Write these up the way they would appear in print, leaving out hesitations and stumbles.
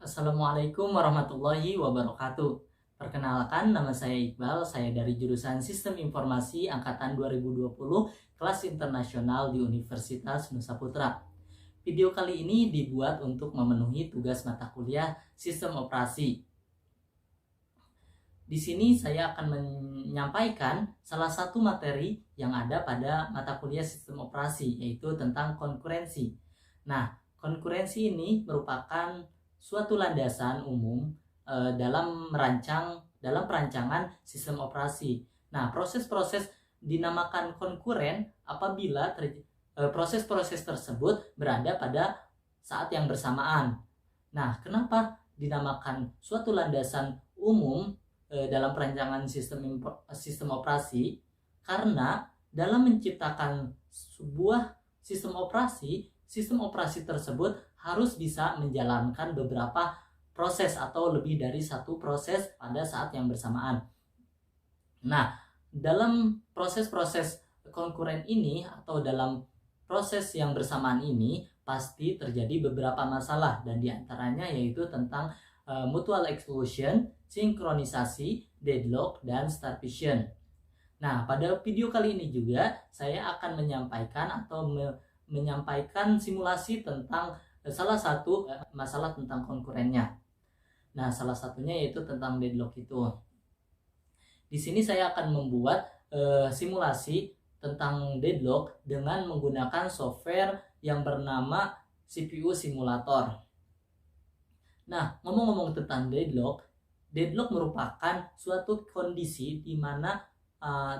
Assalamualaikum warahmatullahi wabarakatuh. Perkenalkan, nama saya Iqbal, saya dari jurusan Sistem Informasi Angkatan 2020, kelas internasional di Universitas Nusa Putra. Video kali ini dibuat untuk memenuhi tugas mata kuliah Sistem Operasi. Di sini saya akan menyampaikan salah satu materi yang ada pada mata kuliah Sistem Operasi, yaitu tentang konkurensi. Nah, konkurensi ini merupakan suatu landasan umum dalam perancangan sistem operasi. Nah, proses-proses dinamakan konkuren apabila proses-proses tersebut berada pada saat yang bersamaan. Nah, kenapa dinamakan suatu landasan umum dalam perancangan sistem operasi? Karena dalam menciptakan sebuah sistem operasi tersebut harus bisa menjalankan beberapa proses atau lebih dari satu proses pada saat yang bersamaan. Nah, dalam proses-proses konkuren ini atau dalam proses yang bersamaan ini pasti terjadi beberapa masalah, dan diantaranya yaitu tentang mutual exclusion, sinkronisasi, deadlock, dan starvation. Nah, pada video kali ini juga saya akan menyampaikan simulasi tentang salah satu masalah tentang konkurennya. Nah, salah satunya yaitu tentang deadlock itu. Di sini saya akan membuat simulasi tentang deadlock dengan menggunakan software yang bernama CPU Simulator. Nah, ngomong-ngomong tentang deadlock merupakan suatu kondisi di mana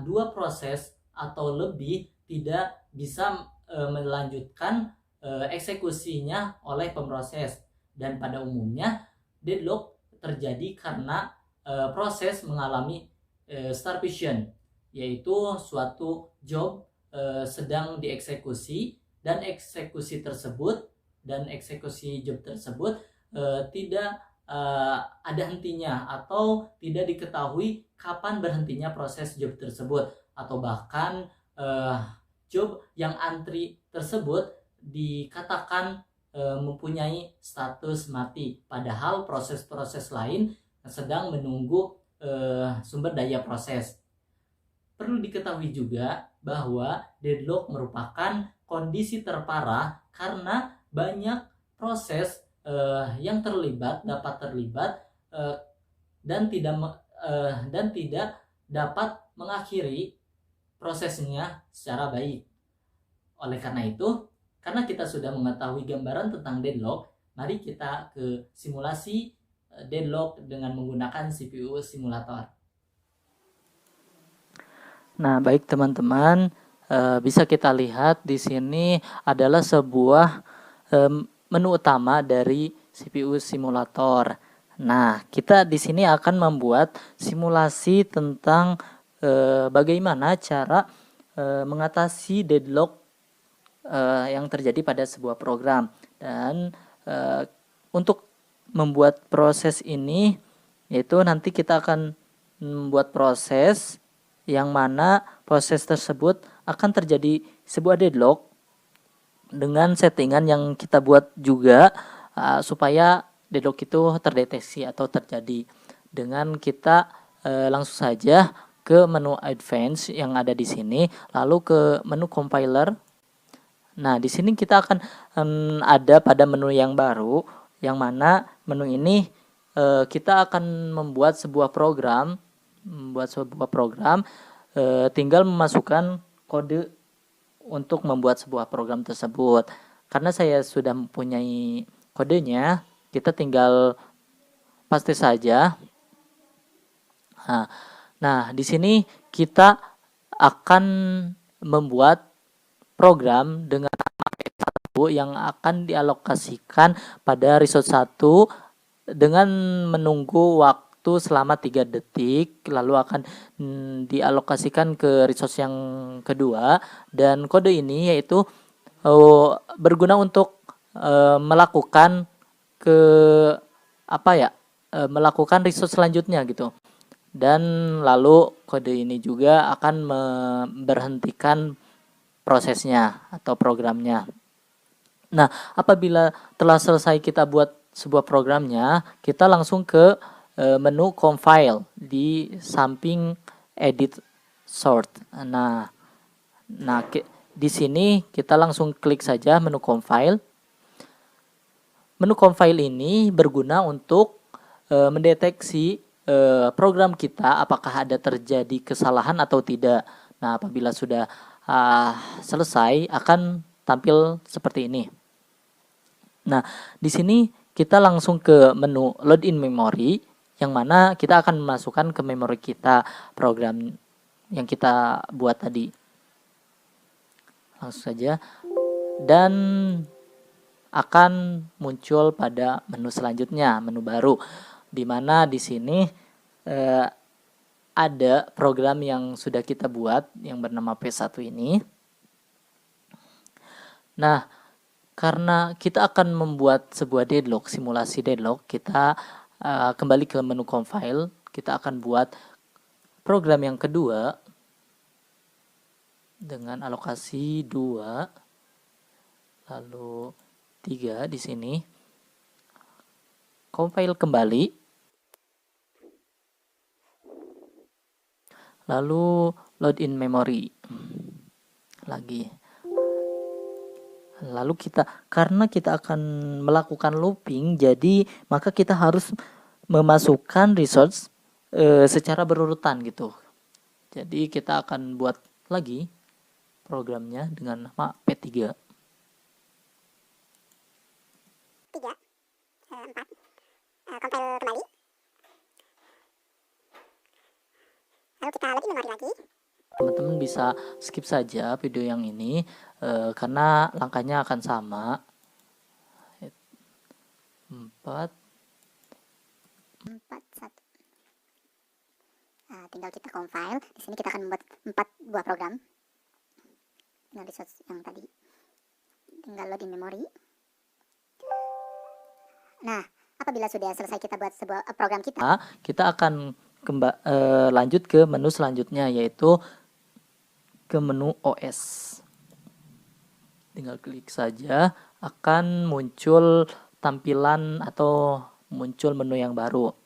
dua proses atau lebih tidak bisa melanjutkan eksekusinya oleh pemroses, dan pada umumnya deadlock terjadi karena proses mengalami starvation, yaitu suatu job sedang dieksekusi dan eksekusi job tersebut tidak ada hentinya atau tidak diketahui kapan berhentinya proses job tersebut, atau bahkan job yang antri tersebut dikatakan mempunyai status mati, padahal proses-proses lain sedang menunggu sumber daya proses. Perlu diketahui juga bahwa deadlock merupakan kondisi terparah karena banyak proses yang dapat terlibat dan tidak dapat mengakhiri prosesnya secara baik. Oleh karena itu, karena kita sudah mengetahui gambaran tentang deadlock, mari kita ke simulasi deadlock dengan menggunakan CPU simulator. Nah, baik teman-teman, bisa kita lihat di sini adalah sebuah menu utama dari CPU simulator. Nah, kita di sini akan membuat simulasi tentang bagaimana cara mengatasi deadlock yang terjadi pada sebuah program. Dan untuk membuat proses ini, yaitu nanti kita akan membuat proses yang mana proses tersebut akan terjadi sebuah deadlock dengan settingan yang kita buat juga supaya deadlock itu terdeteksi atau terjadi. Dengan kita langsung saja ke menu advance yang ada di sini, lalu ke menu compiler. Nah, di sini kita akan ada pada menu yang baru, yang mana menu ini kita akan membuat sebuah program, tinggal memasukkan kode untuk membuat sebuah program tersebut. Karena saya sudah mempunyai kodenya, kita tinggal paste saja. Nah, di sini kita akan membuat program dengan nama yang akan dialokasikan pada resource 1 dengan menunggu waktu selama 3 detik, lalu akan dialokasikan ke resource yang kedua, dan kode ini yaitu berguna untuk melakukan melakukan resource selanjutnya gitu. Dan lalu kode ini juga akan memberhentikan prosesnya atau programnya. Nah, apabila telah selesai kita buat sebuah programnya, kita langsung ke menu compile di samping edit sort. Nah, di sini kita langsung klik saja menu compile. Menu compile ini berguna untuk mendeteksi program kita apakah ada terjadi kesalahan atau tidak. Nah, apabila sudah selesai akan tampil seperti ini. Nah, di sini kita langsung ke menu load in memory yang mana kita akan memasukkan ke memori kita program yang kita buat tadi. Langsung saja, dan akan muncul pada menu selanjutnya, menu baru, di mana di sini ada program yang sudah kita buat yang bernama P1 ini. Nah, karena kita akan membuat sebuah deadlock, simulasi deadlock, kita kembali ke menu compile, kita akan buat program yang kedua dengan alokasi 2, lalu 3 di sini. Compile kembali. Lalu load in memory. Lagi. Lalu karena kita akan melakukan looping, jadi maka kita harus memasukkan resource secara berurutan gitu. Jadi kita akan buat lagi programnya dengan nama P3. 3, 4, compile kembali. Lalu kita login memori lagi. Teman-teman bisa skip saja video yang ini karena langkahnya akan sama. 4, 1. Tinggal kita compile. Di sini kita akan membuat 4 buah program dengan resource yang tadi. Tinggal load in memory. Nah, apabila sudah selesai kita buat sebuah program kita akan lanjut ke menu selanjutnya, yaitu ke menu OS. Tinggal klik saja, akan muncul tampilan atau muncul menu yang baru.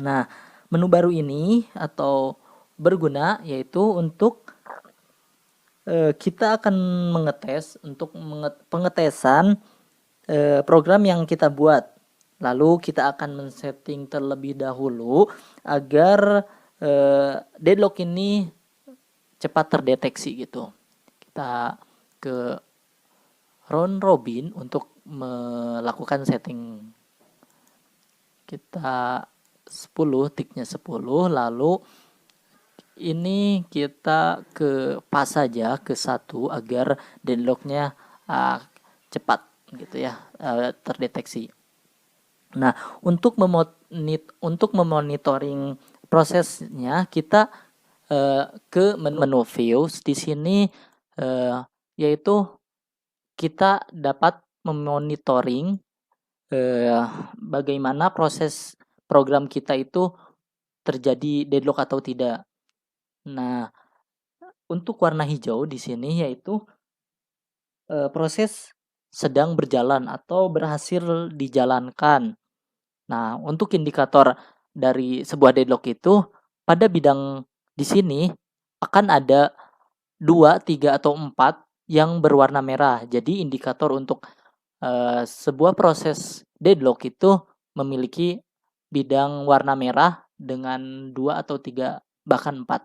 Nah, menu baru ini atau berguna yaitu untuk kita akan mengetes, untuk pengetesan program yang kita buat. Lalu kita akan men-setting terlebih dahulu agar deadlock ini cepat terdeteksi gitu. Kita ke round robin untuk melakukan setting. Kita 10, tiknya 10, lalu ini kita ke pas saja ke 1 agar deadlocknya cepat gitu ya, terdeteksi. Nah, untuk memonitoring prosesnya kita ke menu views di sini, yaitu kita dapat memonitoring bagaimana proses program kita itu terjadi deadlock atau tidak. Nah, untuk warna hijau di sini yaitu proses sedang berjalan atau berhasil dijalankan. Nah, untuk indikator dari sebuah deadlock itu pada bidang di sini akan ada 2, 3 atau 4 yang berwarna merah. Jadi indikator untuk sebuah proses deadlock itu memiliki bidang warna merah dengan 2 atau 3 bahkan 4.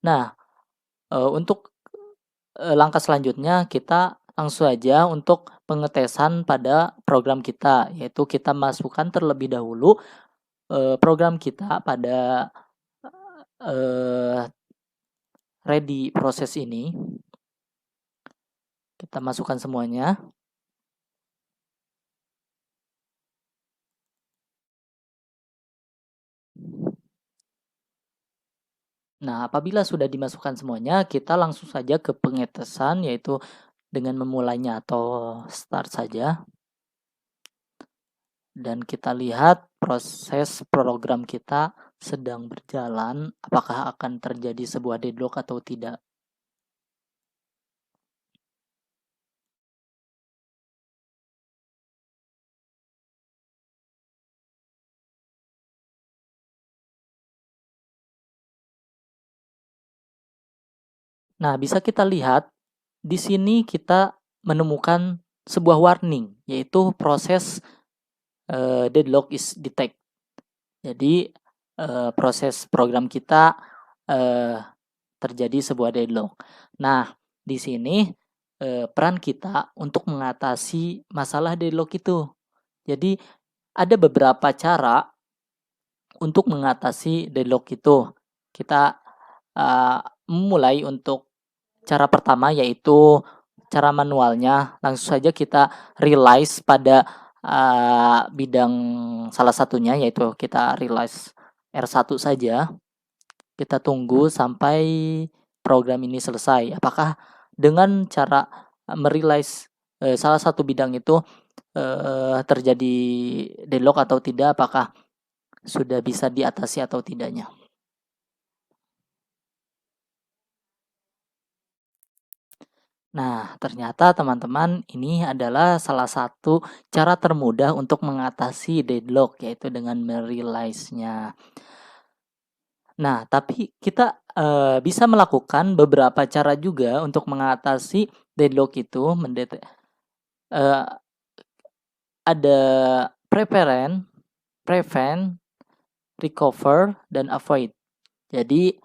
Nah, untuk langkah selanjutnya kita langsung saja untuk pengetesan pada program kita, yaitu kita masukkan terlebih dahulu program kita pada ready proses ini. Kita masukkan semuanya. Nah, apabila sudah dimasukkan semuanya, kita langsung saja ke pengetesan, yaitu dengan memulainya atau start saja. Dan kita lihat proses program kita sedang berjalan, apakah akan terjadi sebuah deadlock atau tidak. Nah, bisa kita lihat di sini kita menemukan sebuah warning, yaitu proses deadlock is detect. Jadi proses program kita terjadi sebuah deadlock. Nah, di sini peran kita untuk mengatasi masalah deadlock itu. Jadi ada beberapa cara untuk mengatasi deadlock itu. Kita mulai untuk cara pertama, yaitu cara manualnya. Langsung saja kita realize pada bidang salah satunya, yaitu kita realize R1 saja. Kita tunggu sampai program ini selesai. Apakah dengan cara merealize salah satu bidang itu terjadi deadlock atau tidak, apakah sudah bisa diatasi atau tidaknya. Nah, ternyata teman-teman, ini adalah salah satu cara termudah untuk mengatasi deadlock, yaitu dengan merealize-nya. Nah, tapi kita bisa melakukan beberapa cara juga untuk mengatasi deadlock itu. Ada prevent, recover, dan avoid. Jadi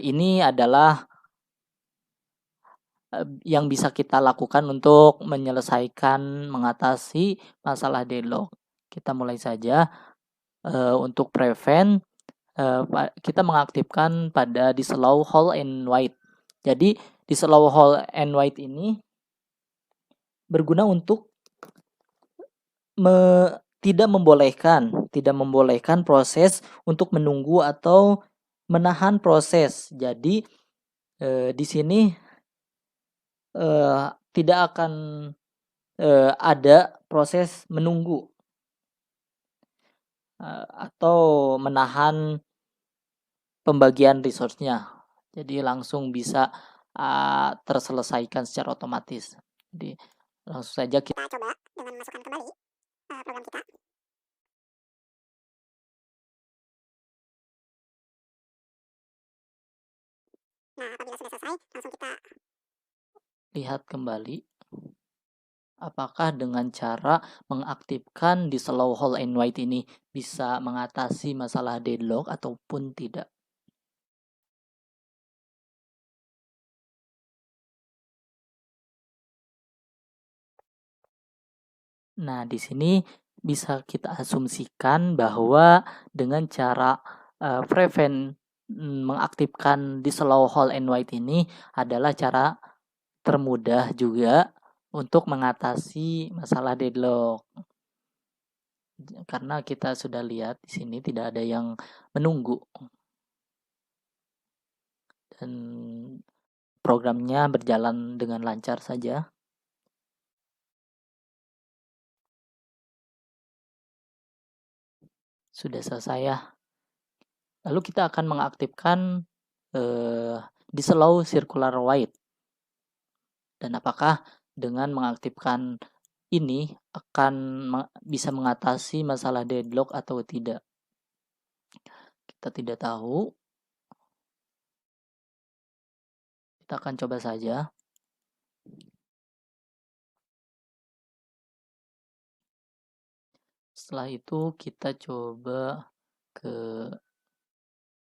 ini adalah yang bisa kita lakukan untuk menyelesaikan, mengatasi masalah deadlock. Kita mulai saja untuk prevent, kita mengaktifkan pada disallow hold and wait. Jadi disallow hold and wait ini berguna untuk tidak membolehkan proses untuk menunggu atau menahan proses. Jadi di sini tidak akan ada proses menunggu atau menahan pembagian resource-nya. Jadi langsung bisa terselesaikan secara otomatis. Jadi langsung saja kita coba dengan masukkan kembali program kita. Nah, apabila sudah selesai, langsung kita lihat kembali apakah dengan cara mengaktifkan disallow hold and wait ini bisa mengatasi masalah deadlock ataupun tidak. Nah, di sini bisa kita asumsikan bahwa dengan cara prevent mengaktifkan disallow hold and wait ini adalah cara termudah juga untuk mengatasi masalah deadlock. Karena kita sudah lihat di sini tidak ada yang menunggu. Dan programnya berjalan dengan lancar saja. Sudah selesai ya. Lalu kita akan mengaktifkan disallow circular wait. Dan apakah dengan mengaktifkan ini akan bisa mengatasi masalah deadlock atau tidak? Kita tidak tahu. Kita akan coba saja. Setelah itu kita coba ke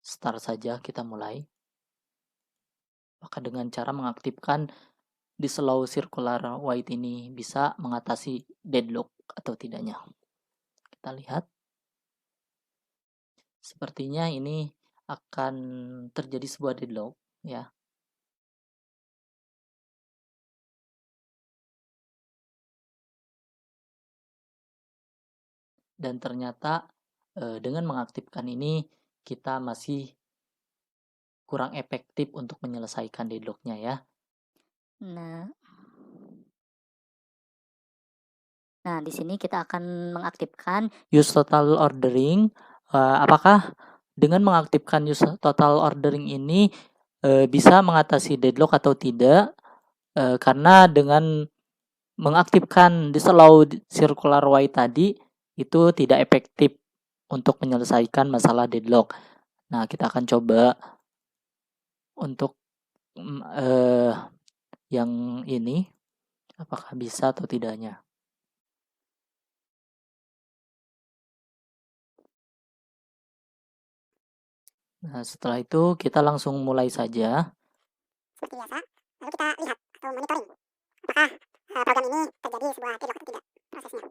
start saja, kita mulai. Maka dengan cara mengaktifkan disallow circular wait ini bisa mengatasi deadlock atau tidaknya. Kita lihat. Sepertinya ini akan terjadi sebuah deadlock ya. Dan ternyata dengan mengaktifkan ini kita masih kurang efektif untuk menyelesaikan deadlocknya ya. Nah, di sini kita akan mengaktifkan use total ordering. Apakah dengan mengaktifkan use total ordering ini bisa mengatasi deadlock atau tidak? Karena dengan mengaktifkan disallow circular wait tadi itu tidak efektif untuk menyelesaikan masalah deadlock. Nah, kita akan coba untuk yang ini apakah bisa atau tidaknya. Nah, setelah itu kita langsung mulai saja. Seperti biasa, lalu kita lihat atau monitoring apakah program ini terjadi sebuah deadlock atau tidak prosesnya.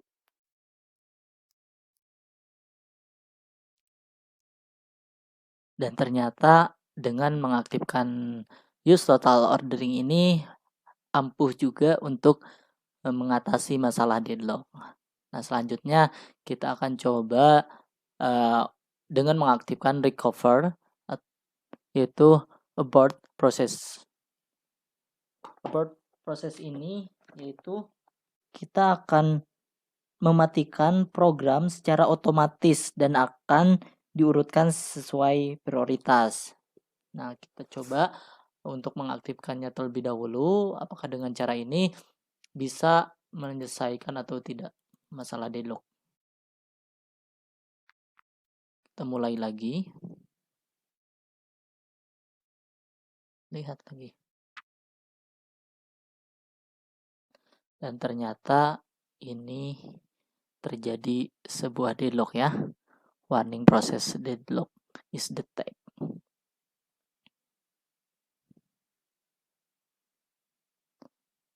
Dan ternyata dengan mengaktifkan use total ordering ini ampuh juga untuk mengatasi masalah deadlock. Nah, selanjutnya kita akan coba dengan mengaktifkan recover, yaitu abort process. Abort proses ini yaitu kita akan mematikan program secara otomatis dan akan diurutkan sesuai prioritas. Nah, kita coba untuk mengaktifkannya terlebih dahulu. Apakah dengan cara ini bisa menyelesaikan atau tidak masalah deadlock? Kita mulai lagi. Lihat lagi. Dan ternyata ini terjadi sebuah deadlock ya. Warning process deadlock is detected.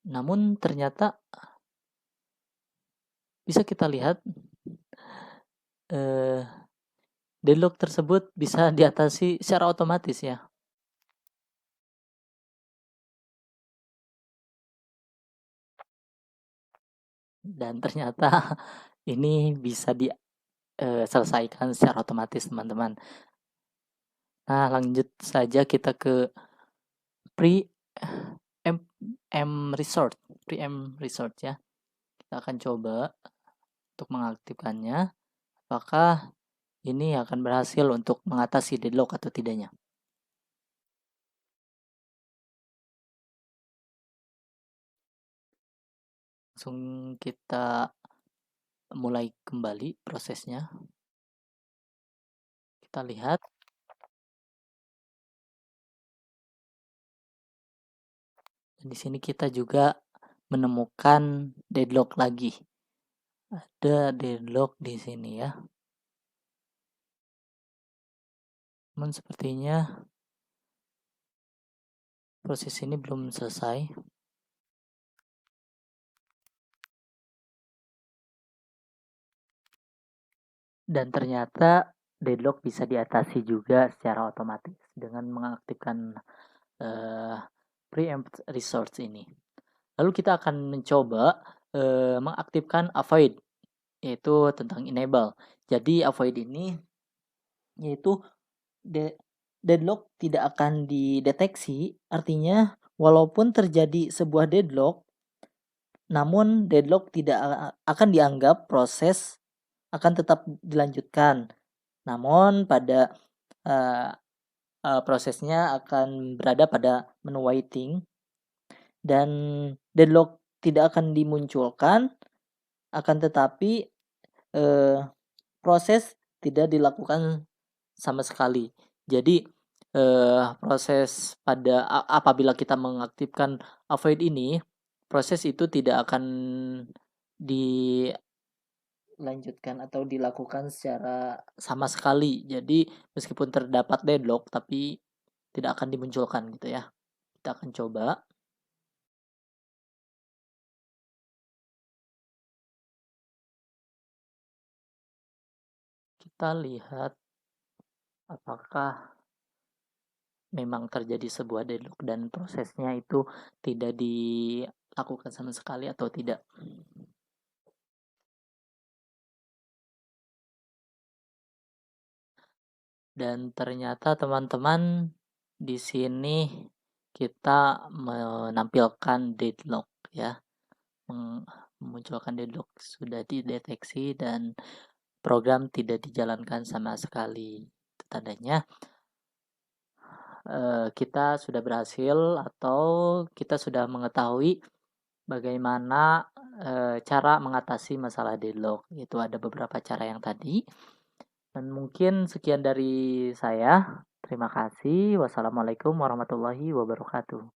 Namun ternyata bisa kita lihat deadlock tersebut bisa diatasi secara otomatis ya. Dan ternyata ini bisa diselesaikan secara otomatis teman-teman. Nah, lanjut saja kita ke preempt resort ya. Kita akan coba untuk mengaktifkannya. Apakah ini akan berhasil untuk mengatasi deadlock atau tidaknya? Langsung kita mulai kembali prosesnya. Kita lihat. Dan di sini kita juga menemukan deadlock lagi. Ada deadlock di sini ya. Namun sepertinya proses ini belum selesai. Dan ternyata deadlock bisa diatasi juga secara otomatis dengan mengaktifkan preempt resource ini. Lalu kita akan mencoba mengaktifkan avoid, yaitu tentang enable. Jadi avoid ini yaitu deadlock tidak akan dideteksi, artinya walaupun terjadi sebuah deadlock, namun deadlock tidak akan dianggap proses akan tetap dilanjutkan. Namun pada prosesnya akan berada pada menu waiting dan deadlock tidak akan dimunculkan, akan tetapi proses tidak dilakukan sama sekali. Jadi proses pada apabila kita mengaktifkan avoid ini, proses itu tidak akan dilanjutkan atau dilakukan secara sama sekali. Jadi meskipun terdapat deadlock tapi tidak akan dimunculkan gitu ya. Kita akan coba. Kita lihat apakah memang terjadi sebuah deadlock dan prosesnya itu tidak dilakukan sama sekali atau tidak. Dan ternyata teman-teman di sini kita menampilkan deadlock ya. Memunculkan deadlock sudah dideteksi dan program tidak dijalankan sama sekali. Itu tandanya kita sudah berhasil atau kita sudah mengetahui bagaimana cara mengatasi masalah deadlock. Itu ada beberapa cara yang tadi. Dan mungkin sekian dari saya. Terima kasih. Wassalamualaikum warahmatullahi wabarakatuh.